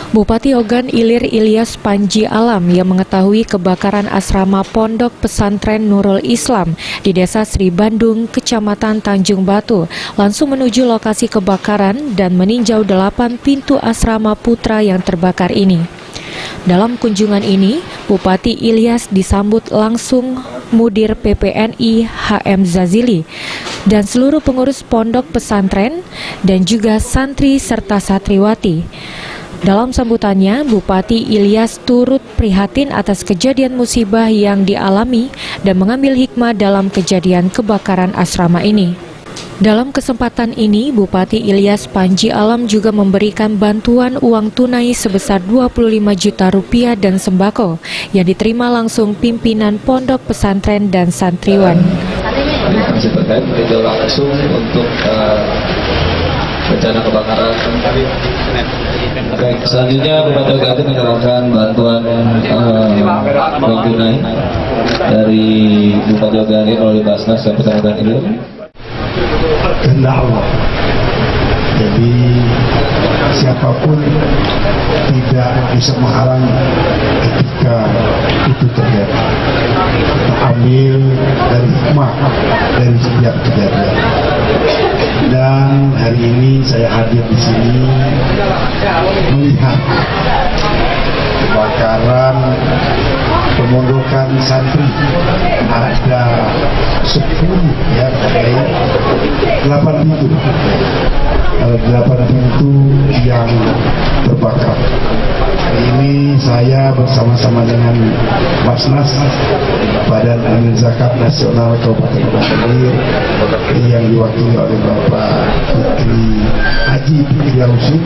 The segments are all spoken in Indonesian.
Bupati Ogan Ilir Ilyas Panji Alam yang mengetahui kebakaran asrama Pondok Pesantren Nurul Islam di Desa Sri Bandung, Kecamatan Tanjung Batu, langsung menuju lokasi kebakaran dan meninjau 8 pintu asrama putra yang terbakar ini. Dalam kunjungan ini, Bupati Ilyas disambut langsung Mudir PPNI HM Zazili dan seluruh pengurus pondok pesantren dan juga santri serta satriwati. Dalam sambutannya, Bupati Ilyas turut prihatin atas kejadian musibah yang dialami dan mengambil hikmah dalam kejadian kebakaran asrama ini. Dalam kesempatan ini, Bupati Ilyas Panji Alam juga memberikan bantuan uang tunai sebesar 25 juta rupiah dan sembako yang diterima langsung pimpinan pondok pesantren dan santriwan. Masih terkait meninjau langsung untuk bencana kebakaran. Baik, selanjutnya Bupati Ogan menyerahkan bantuan uang tunai dari Bupati Ogan oleh Basnas Kabupaten Ogan Ilir. Kehendak Allah. Jadi siapapun tidak bisa menghalangi ketika itu terjadi. Kita ambil dari hikmah dari setiap kejadian. Dan hari ini saya hadir di sini melihat kebakaran pemondokan santri. Ada 10 ya, 8 pintu. 8 pintu yang terbakar. Hari ini saya bersama-sama dengan Basnas, Badan Amil Zakat Nasional Kabupaten Ogan Ilir, yang diwakili oleh Bapak Putri Haji Fikri Yausuf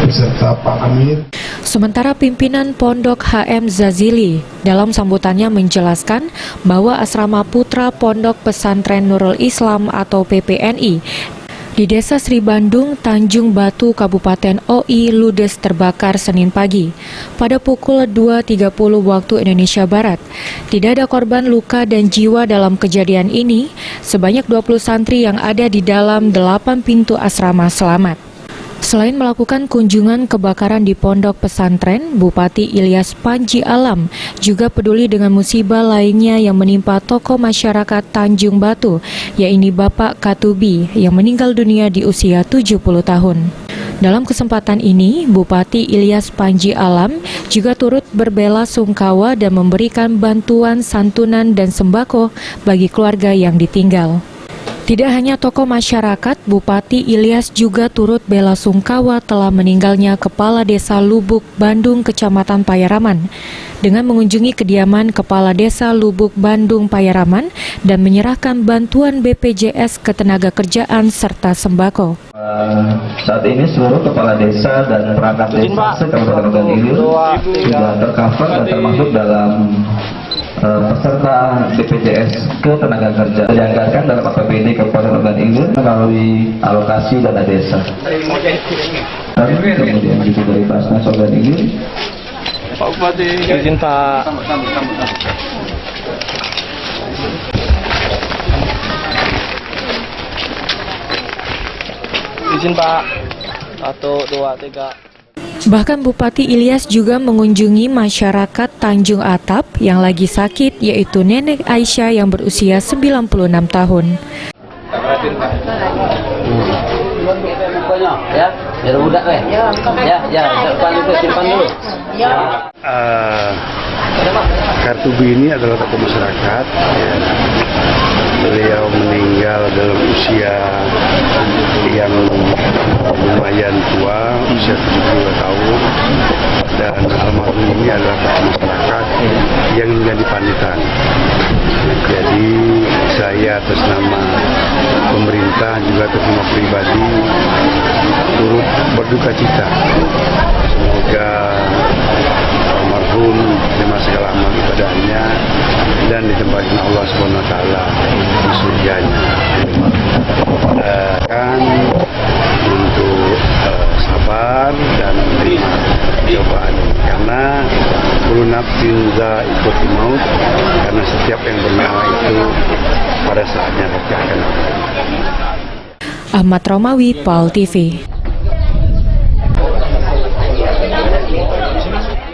beserta Pak Amir. Sementara pimpinan Pondok HM Zazili dalam sambutannya menjelaskan bahwa asrama putra Pondok Pesantren Nurul Islam atau PPNI di Desa Sri Bandung, Tanjung Batu, Kabupaten OI ludes terbakar Senin pagi pada pukul 2.30 waktu Indonesia Barat. Tidak ada korban luka dan jiwa dalam kejadian ini, sebanyak 20 santri yang ada di dalam 8 pintu asrama selamat. Selain melakukan kunjungan kebakaran di pondok pesantren, Bupati Ilyas Panji Alam juga peduli dengan musibah lainnya yang menimpa tokoh masyarakat Tanjung Batu, yaitu Bapak Katubi yang meninggal dunia di usia 70 tahun. Dalam kesempatan ini, Bupati Ilyas Panji Alam juga turut berbelasungkawa dan memberikan bantuan santunan dan sembako bagi keluarga yang ditinggal. Tidak hanya tokoh masyarakat, Bupati Ilyas juga turut belasungkawa telah meninggalnya Kepala Desa Lubuk Bandung, Kecamatan Payaraman, dengan mengunjungi kediaman Kepala Desa Lubuk Bandung Payaraman dan menyerahkan bantuan BPJS Ketenagakerjaan serta sembako. Saat ini seluruh kepala desa dan perangkat desa Kabupaten Ogan Ilir sudah tercover dan termasuk dalam peserta BPJS Ketenagakerjaan dianggarkan dalam APBD Kabupaten Ogan Ilir melalui alokasi dana desa. Dan kemudian juga dari Basnas Ogan Ilir. Pak Bupati, izin Pak. Izin Pak. 1, 2, 3. Bahkan Bupati Ilyas juga mengunjungi masyarakat Tanjung Atap yang lagi sakit, yaitu Nenek Aisyah yang berusia 96 tahun. Kartubi ini adalah tokoh masyarakat. Beliau meninggal dalam usia yang lumayan tua, usia 72 tahun, dan almarhum ini adalah tokoh masyarakat yang menjadi panutan. Jadi saya atas nama pemerintah juga atas nama pribadi turut berduka cita. Semoga almarhum terima segala amal ibadahnya dan ditempatkan Allah SWT di surganya. Kan untuk sabar dan menerima cobaan, karena kullu nafsin dha'iqatul maut, karena setiap yang bernyawa itu pada saatnya pasti akan. Ahmad Romawi, PAL TV.